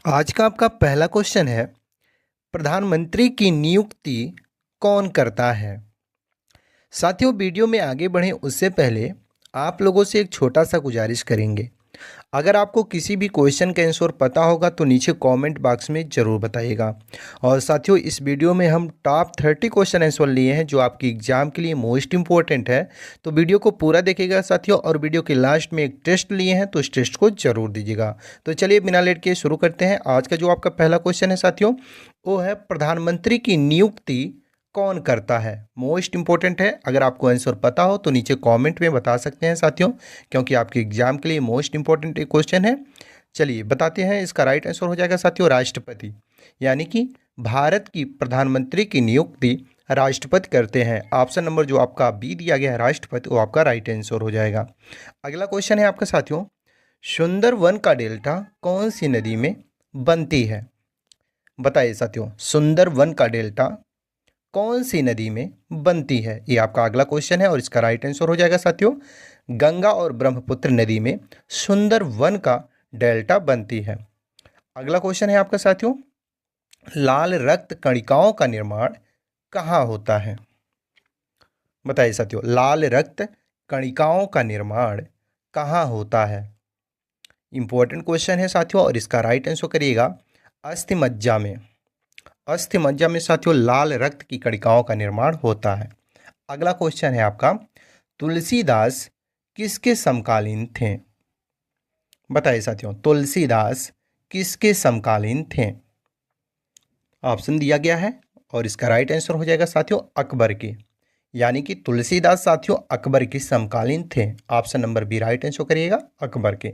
आज का आपका पहला क्वेश्चन है, प्रधानमंत्री की नियुक्ति कौन करता है? साथियों, वीडियो में आगे बढ़ें उससे पहले आप लोगों से एक छोटा सा गुजारिश करेंगे। अगर आपको किसी भी क्वेश्चन का आंसर पता होगा तो नीचे कमेंट बॉक्स में ज़रूर बताइएगा। और साथियों, इस वीडियो में हम टॉप 30 क्वेश्चन आंसर लिए हैं जो आपकी एग्जाम के लिए मोस्ट इंपॉर्टेंट है। तो वीडियो को पूरा देखिएगा साथियों, और वीडियो के लास्ट में एक टेस्ट लिए हैं तो इस टेस्ट को जरूर दीजिएगा। तो चलिए बिना लेट के शुरू करते हैं। आज का जो आपका पहला क्वेश्चन है साथियों, वो है प्रधानमंत्री की नियुक्ति कौन करता है? मोस्ट इंपॉर्टेंट है। अगर आपको आंसर पता हो तो नीचे कमेंट में बता सकते हैं साथियों, क्योंकि आपके एग्जाम के लिए मोस्ट इंपॉर्टेंट एक क्वेश्चन है। चलिए बताते हैं। इसका राइट आंसर हो जाएगा साथियों राष्ट्रपति, यानी कि भारत की प्रधानमंत्री की नियुक्ति राष्ट्रपति करते हैं। ऑप्शन नंबर जो आपका बी दिया गया है राष्ट्रपति, वो आपका राइट आंसर हो जाएगा। अगला क्वेश्चन है आपका साथियों, सुंदरवन का डेल्टा कौन सी नदी में बनती है? बताइए साथियों, सुंदरवन का डेल्टा कौन सी नदी में बनती है? ये आपका अगला क्वेश्चन है और इसका राइट आंसर हो जाएगा साथियों गंगा और ब्रह्मपुत्र नदी में सुंदरवन का डेल्टा बनती है। अगला क्वेश्चन है आपका साथियों, लाल रक्त कणिकाओं का निर्माण कहाँ होता है? बताइए साथियों, लाल रक्त कणिकाओं का निर्माण कहाँ होता है? इंपॉर्टेंट क्वेश्चन है साथियों, और इसका राइट आंसर करिएगा अस्थिमज्जा में। अस्थिमज्जा में साथियों लाल रक्त की कणिकाओं का निर्माण होता है। अगला क्वेश्चन है आपका, तुलसीदास किसके समकालीन थे? बताइए साथियों, तुलसीदास किसके समकालीन थे? ऑप्शन दिया गया है और इसका राइट आंसर हो जाएगा साथियों अकबर के, यानी कि तुलसीदास साथियों अकबर के समकालीन थे। Option number B right answer करिएगा अकबर के।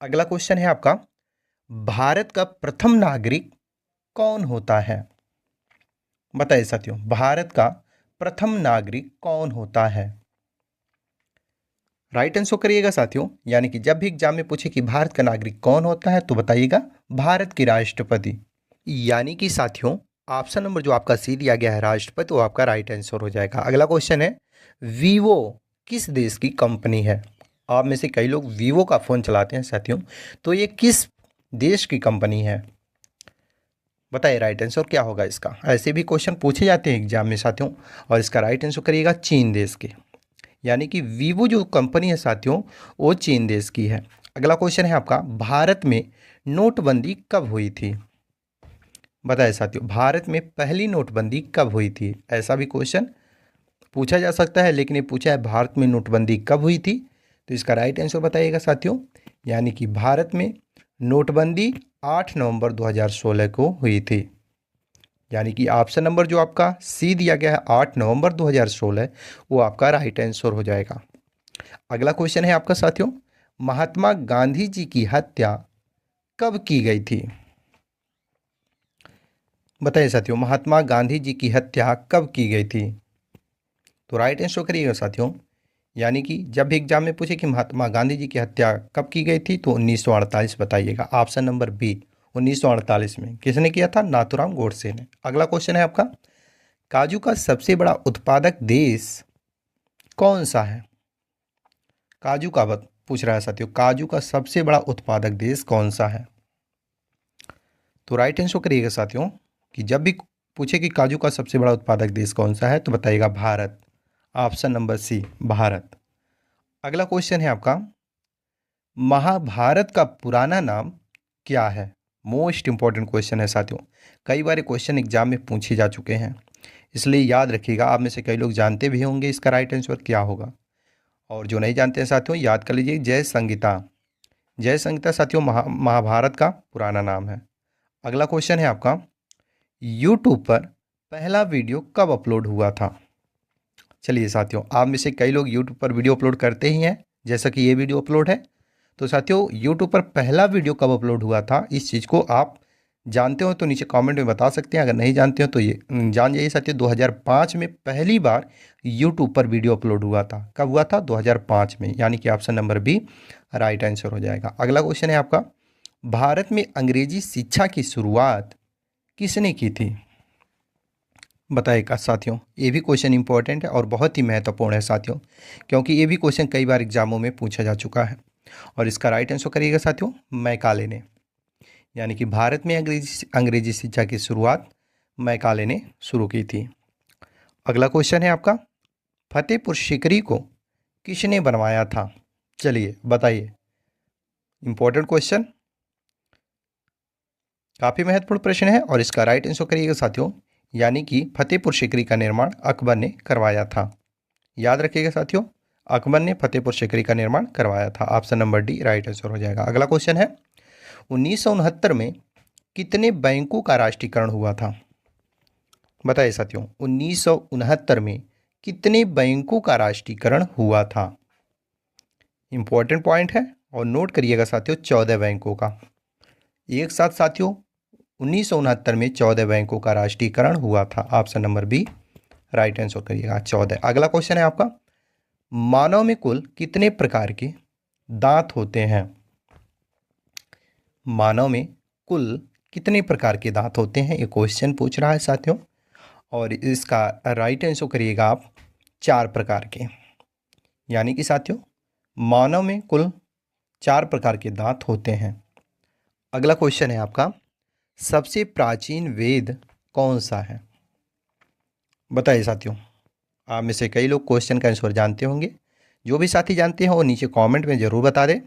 अगला क्वेश्चन है आपका, भारत का प्रथम नागरिक कौन होता है? बताइए साथियों, भारत का प्रथम नागरिक कौन होता है? राइट आंसर करिएगा साथियों, यानी कि जब भी एग्जाम में पूछे कि भारत का नागरिक कौन होता है तो बताइएगा भारत के राष्ट्रपति, यानी कि साथियों ऑप्शन नंबर जो आपका सी दिया गया है राष्ट्रपति, वो आपका राइट आंसर हो जाएगा। अगला क्वेश्चन है, वीवो किस देश की कंपनी है? आप में से कई लोग वीवो का फ़ोन चलाते हैं साथियों, तो ये किस देश की कंपनी है? बताइए राइट आंसर क्या होगा इसका। ऐसे भी क्वेश्चन पूछे जाते हैं एग्जाम में साथियों, और इसका राइट आंसर करिएगा चीन देश के, यानी कि वीवो जो कंपनी है साथियों वो चीन देश की है। अगला क्वेश्चन है आपका, भारत में नोटबंदी कब हुई थी? बताइए साथियों, भारत में पहली नोटबंदी कब हुई थी? ऐसा भी क्वेश्चन पूछा जा सकता है, लेकिन ये पूछा है भारत में नोटबंदी कब हुई थी, तो इसका राइट आंसर बताइएगा साथियों, यानी कि भारत में नोटबंदी 8 नवंबर 2016 को हुई थी, यानी कि ऑप्शन नंबर जो आपका सी दिया गया है 8 नवंबर 2016, वो आपका राइट आंसर हो जाएगा। अगला क्वेश्चन है आपका साथियों, महात्मा गांधी जी की हत्या कब की गई थी? बताइए साथियों, महात्मा गांधी जी की हत्या कब की गई थी? तो राइट आंसर करिएगा साथियों, यानी कि जब भी एग्जाम में पूछे कि महात्मा गांधी जी की हत्या कब की गई थी तो 1948 बताइएगा। ऑप्शन नंबर बी 1948 में। किसने किया था? नाथूराम गोडसे ने। अगला क्वेश्चन है आपका, काजू का सबसे बड़ा उत्पादक देश कौन सा है? काजू का पूछ रहा है साथियों, काजू का सबसे बड़ा उत्पादक देश कौन सा है? तो राइट आंसर करिएगा साथियों, कि जब भी पूछे कि काजू का सबसे बड़ा उत्पादक देश कौन सा है तो बताइएगा Bharat. Option number C Bharat. अगला क्वेश्चन है आपका, महाभारत का पुराना नाम क्या है? मोस्ट इंपॉर्टेंट क्वेश्चन है साथियों, कई बार क्वेश्चन एग्जाम में पूछे जा चुके हैं, इसलिए याद रखिएगा। आप में से कई लोग जानते भी होंगे इसका राइट आंसर क्या होगा, और जो नहीं जानते हैं साथियों याद कर लीजिए, जय संहिता। जय संहिता साथियों महाभारत का पुराना नाम है। अगला क्वेश्चन है आपका, यूट्यूब पर पहला वीडियो कब अपलोड हुआ था? चलिए साथियों, आप में से कई लोग यूट्यूब पर वीडियो अपलोड करते ही हैं, जैसा कि ये वीडियो अपलोड है। तो साथियों यूट्यूब पर पहला वीडियो कब अपलोड हुआ था, इस चीज़ को आप जानते हो तो नीचे कमेंट में बता सकते हैं। अगर नहीं जानते हो तो ये जान जाइए साथियों, 2005 में पहली बार यूट्यूब पर वीडियो अपलोड हुआ था। कब हुआ था? 2005 में, यानी कि option number B right answer हो जाएगा। अगला क्वेश्चन है आपका, भारत में अंग्रेजी शिक्षा की शुरुआत किसने की थी? बताइएगा साथियों, ये भी क्वेश्चन इंपॉर्टेंट है और बहुत ही महत्वपूर्ण है साथियों, क्योंकि ये भी क्वेश्चन कई बार एग्जामों में पूछा जा चुका है। और इसका राइट आंसर करिएगा साथियों मैकाले ने, यानी कि भारत में अंग्रेजी शिक्षा की शुरुआत मैकाले ने शुरू की थी। अगला क्वेश्चन है आपका, फतेहपुर सीकरी को किसने बनवाया था? चलिए बताइए। इंपॉर्टेंट क्वेश्चन, काफ़ी महत्वपूर्ण प्रश्न है और इसका राइट आंसर करिएगा साथियों, यानी कि फतेहपुर सीकरी का निर्माण अकबर ने करवाया था। याद रखिएगा साथियों, अकबर ने फतेहपुर सीकरी का निर्माण करवाया था। Option number D right answer हो जाएगा। अगला क्वेश्चन है, 1969 में कितने बैंकों का राष्ट्रीयकरण हुआ था? बताइए साथियों, 1969 में कितने बैंकों का राष्ट्रीयकरण हुआ था? इंपॉर्टेंट पॉइंट है और नोट करिएगा साथियों, 14 बैंकों का। एक साथ साथियों 1969 में 14 बैंकों का राष्ट्रीयकरण हुआ था। Option number B right answer करिएगा, 14। अगला क्वेश्चन है आपका, मानव में कुल कितने प्रकार के दांत होते हैं? मानव में कुल कितने प्रकार के दांत होते हैं, ये क्वेश्चन पूछ रहा है साथियों, और इसका राइट आंसर करिएगा आप 4 प्रकार के। यानी कि साथियों मानव में कुल 4 प्रकार के दांत होते हैं। अगला क्वेश्चन है आपका, सबसे प्राचीन वेद कौन सा है? बताइए साथियों, आप में से कई लोग क्वेश्चन का आंसर जानते होंगे। जो भी साथी जानते हैं वो नीचे कमेंट में ज़रूर बता दें,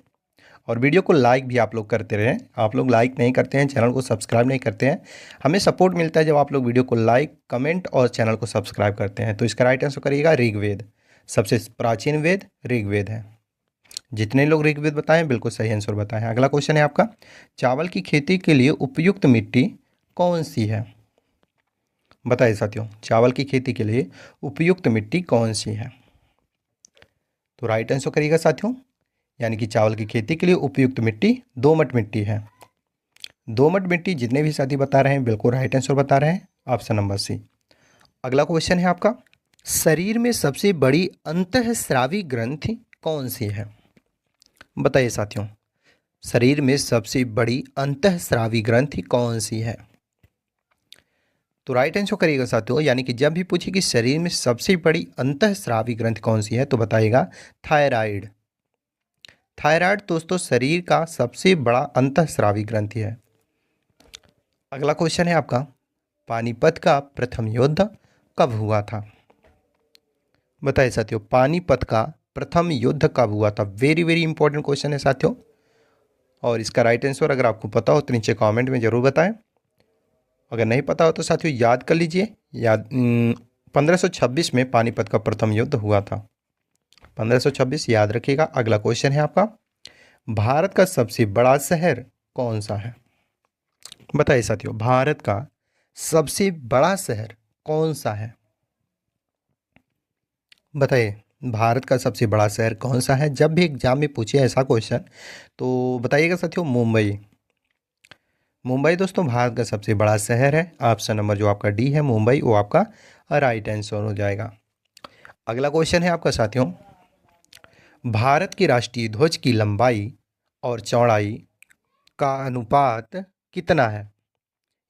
और वीडियो को लाइक भी आप लोग करते रहें। आप लोग लाइक नहीं करते हैं, चैनल को सब्सक्राइब नहीं करते हैं। हमें सपोर्ट मिलता है जब आप लोग वीडियो को लाइक, कमेंट और चैनल को सब्सक्राइब करते हैं। तो इसका राइट आंसर करिएगा ऋग्वेद। सबसे प्राचीन वेद ऋग्वेद है। जितने लोग ऋग्वेद बताएं बिल्कुल सही आंसर बताएं। अगला क्वेश्चन है आपका, चावल की खेती के लिए उपयुक्त मिट्टी कौन सी है? बताइए साथियों, चावल की खेती के लिए उपयुक्त मिट्टी कौन सी है? तो राइट आंसर करिएगा साथियों, यानी कि चावल की खेती के लिए उपयुक्त मिट्टी दोमट मिट्टी है। दोमट मिट्टी जितने भी साथी बता रहे हैं बिल्कुल राइट आंसर बता रहे हैं। Option number C. अगला क्वेश्चन है आपका, शरीर में सबसे बड़ी अंतःस्रावी ग्रंथि कौन सी है? बताइए साथियों, शरीर में सबसे बड़ी अंतःस्रावी ग्रंथि कौन सी है? तो राइट आंसर करिएगा साथियों, यानी कि जब भी पूछे कि शरीर में सबसे बड़ी अंतःस्रावी ग्रंथि कौन सी है तो बताइएगा थायराइड। थायराइड दोस्तों शरीर का सबसे बड़ा अंतःस्रावी ग्रंथि है। अगला क्वेश्चन है आपका, पानीपत का प्रथम युद्ध कब हुआ था? बताइए साथियों, पानीपत का प्रथम युद्ध कब हुआ था? वेरी वेरी इंपॉर्टेंट क्वेश्चन है साथियों, और इसका राइट आंसर अगर आपको पता हो तो नीचे कमेंट में ज़रूर बताएं। अगर नहीं पता हो तो साथियों याद कर लीजिए। 1526 में पानीपत का प्रथम युद्ध हुआ था। 1526 याद रखिएगा। अगला क्वेश्चन है आपका, भारत का सबसे बड़ा शहर कौन सा है? बताइए साथियों, भारत का सबसे बड़ा शहर कौन सा है? बताइए, भारत का सबसे बड़ा शहर कौन सा है? जब भी एग्जाम में पूछे ऐसा क्वेश्चन तो बताइएगा साथियों मुंबई। मुंबई दोस्तों भारत का सबसे बड़ा शहर है। ऑप्शन नंबर जो आपका डी है मुंबई, वो आपका राइट आंसर हो जाएगा। अगला क्वेश्चन है आपका साथियों, भारत की राष्ट्रीय ध्वज की लंबाई और चौड़ाई का अनुपात कितना है?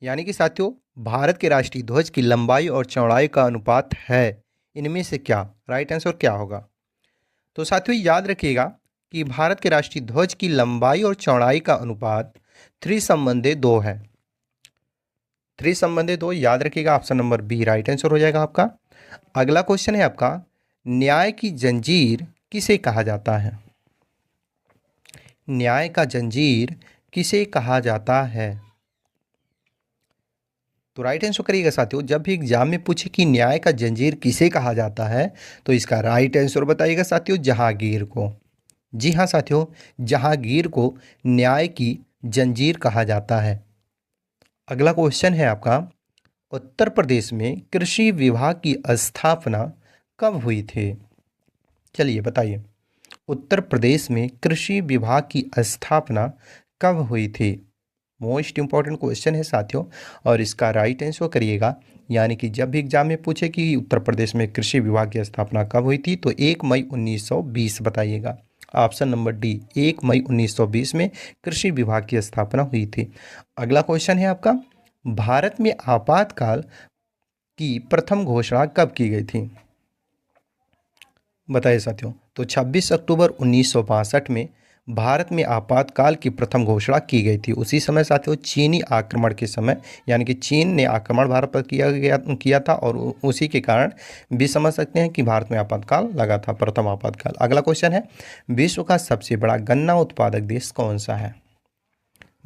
यानी कि साथियों भारत के राष्ट्रीय ध्वज की लंबाई और चौड़ाई का अनुपात है, इनमें से क्या? राइट आंसर क्या होगा? तो साथियों याद रखिएगा कि भारत के राष्ट्रीय ध्वज की लंबाई और चौड़ाई का अनुपात 3:2 है। 3:2 याद रखिएगा। Option number B right answer हो जाएगा आपका। अगला क्वेश्चन है आपका, न्याय की जंजीर किसे कहा जाता है? न्याय का जंजीर किसे कहा जाता है? तो राइट आंसर करिएगा साथियों, जब भी एग्जाम में पूछे कि न्याय का जंजीर किसे कहा जाता है तो इसका राइट आंसर बताइएगा साथियों जहांगीर को। जी हाँ साथियों, जहांगीर को न्याय की जंजीर कहा जाता है। अगला क्वेश्चन है आपका, उत्तर प्रदेश में कृषि विभाग की स्थापना कब हुई थी? चलिए बताइए, उत्तर प्रदेश में कृषि विभाग की स्थापना कब हुई थी? मोस्ट इंपॉर्टेंट क्वेश्चन है साथियों, और इसका राइट आंसर करिएगा। यानी कि जब भी एग्जाम में पूछे कि उत्तर प्रदेश में कृषि विभाग की स्थापना कब हुई थी तो 1 मई 1920 बताइएगा। ऑप्शन नंबर डी 1 मई 1920 में कृषि विभाग की स्थापना हुई थी। अगला क्वेश्चन है आपका, भारत में आपातकाल की प्रथम घोषणा कब की गई थी? बताइए साथियों, तो 26 अक्टूबर 1962 में भारत में आपातकाल की प्रथम घोषणा की गई थी? उसी समय साथियों चीनी आक्रमण के समय, यानी कि चीन ने आक्रमण भारत पर किया था और उसी के कारण भी समझ सकते हैं कि भारत में आपातकाल लगा था, प्रथम आपातकाल। अगला क्वेश्चन है, विश्व का सबसे बड़ा गन्ना उत्पादक देश कौन सा है?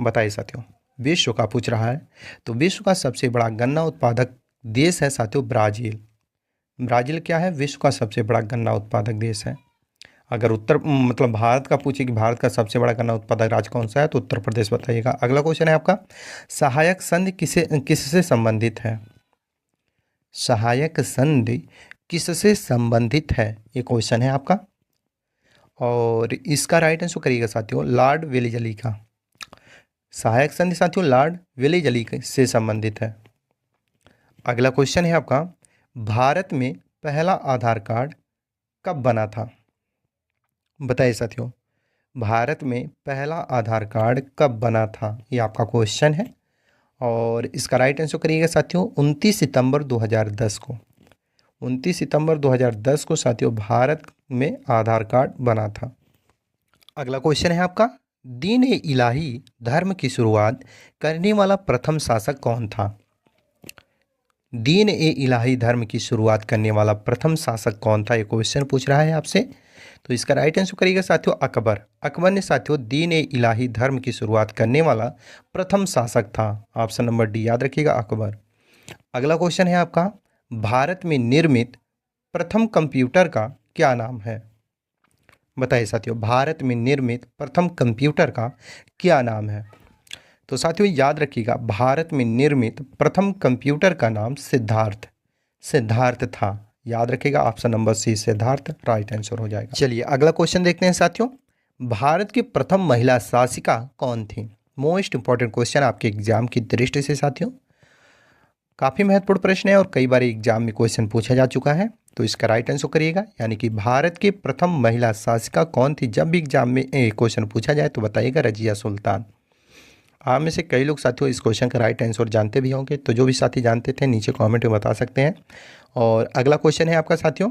बताइए साथियों, विश्व का पूछ रहा है, तो विश्व का सबसे बड़ा गन्ना उत्पादक देश है साथियों ब्राज़ील। ब्राज़ील क्या है? विश्व का सबसे बड़ा गन्ना उत्पादक देश है। अगर मतलब भारत का पूछे कि भारत का सबसे बड़ा गन्ना उत्पादक राज्य कौन सा है, तो उत्तर प्रदेश बताइएगा। अगला क्वेश्चन है आपका, सहायक संधि किससे संबंधित है? सहायक संधि किससे संबंधित है, ये क्वेश्चन है आपका। और इसका राइट आंसर करिएगा साथियों, लॉर्ड वेलेजली का। सहायक संधि साथियों लॉर्ड वेलेजली से संबंधित है। अगला क्वेश्चन है आपका, भारत में पहला आधार कार्ड कब बना था? बताइए साथियों, भारत में पहला आधार कार्ड कब बना था, ये आपका क्वेश्चन है। और इसका राइट आंसर करिएगा साथियों, 29 सितंबर 2010 को। 29 सितंबर 2010 को साथियों भारत में आधार कार्ड बना था। अगला क्वेश्चन है आपका, दीन ए इलाही धर्म की शुरुआत करने वाला प्रथम शासक कौन था? दीन ए इलाही धर्म की शुरुआत करने वाला प्रथम शासक कौन था, ये क्वेश्चन पूछ रहा है आपसे। तो इसका राइट आंसर करिएगा साथियों अकबर। अकबर ने साथियों दीन ए इलाही धर्म की शुरुआत करने वाला प्रथम शासक था। ऑप्शन नंबर डी याद रखिएगा, अकबर। अगला क्वेश्चन है आपका, भारत में निर्मित प्रथम कंप्यूटर का क्या नाम है? बताइए साथियों, भारत में निर्मित प्रथम कंप्यूटर का क्या नाम है? तो साथियों याद रखिएगा, भारत में निर्मित प्रथम कंप्यूटर का नाम सिद्धार्थ था। याद रखिएगा, option number C Siddhartha right answer हो जाएगा। चलिए अगला क्वेश्चन देखते हैं साथियों, भारत की प्रथम महिला शासिका कौन थी? मोस्ट इंपॉर्टेंट क्वेश्चन आपके एग्जाम की दृष्टि से साथियों, काफ़ी महत्वपूर्ण प्रश्न है और कई बार एग्जाम में क्वेश्चन पूछा जा चुका है। तो इसका राइट आंसर करिएगा, यानी कि भारत की प्रथम महिला शासिका कौन थी? जब भी एग्जाम में क्वेश्चन पूछा जाए तो बताइएगा रजिया सुल्तान। आप में से कई लोग साथियों इस क्वेश्चन का राइट आंसर जानते भी होंगे, तो जो भी साथी जानते थे नीचे कमेंट में बता सकते हैं। और अगला क्वेश्चन है आपका साथियों,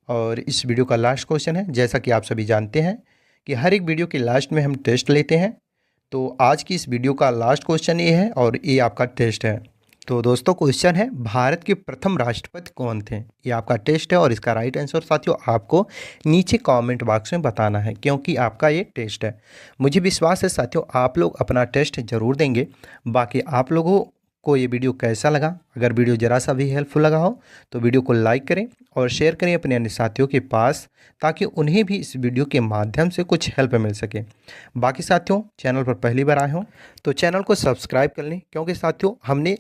और इस वीडियो का लास्ट क्वेश्चन है। जैसा कि आप सभी जानते हैं कि हर एक वीडियो के लास्ट में हम टेस्ट लेते हैं, तो आज की इस वीडियो का लास्ट क्वेश्चन ये है और ये आपका टेस्ट है। तो दोस्तों क्वेश्चन है, भारत के प्रथम राष्ट्रपति कौन थे? ये आपका टेस्ट है और इसका राइट आंसर साथियों आपको नीचे कमेंट बॉक्स में बताना है, क्योंकि आपका ये टेस्ट है। मुझे विश्वास है साथियों आप लोग अपना टेस्ट जरूर देंगे। बाकी आप लोगों को ये वीडियो कैसा लगा? अगर वीडियो ज़रा सा भी हेल्पफुल लगा हो तो वीडियो को लाइक करें और शेयर करें अपने अन्य साथियों के पास, ताकि उन्हें भी इस वीडियो के माध्यम से कुछ हेल्प मिल सके। बाकी साथियों चैनल पर पहली बार आए हों तो चैनल को सब्सक्राइब कर लें, क्योंकि साथियों हमने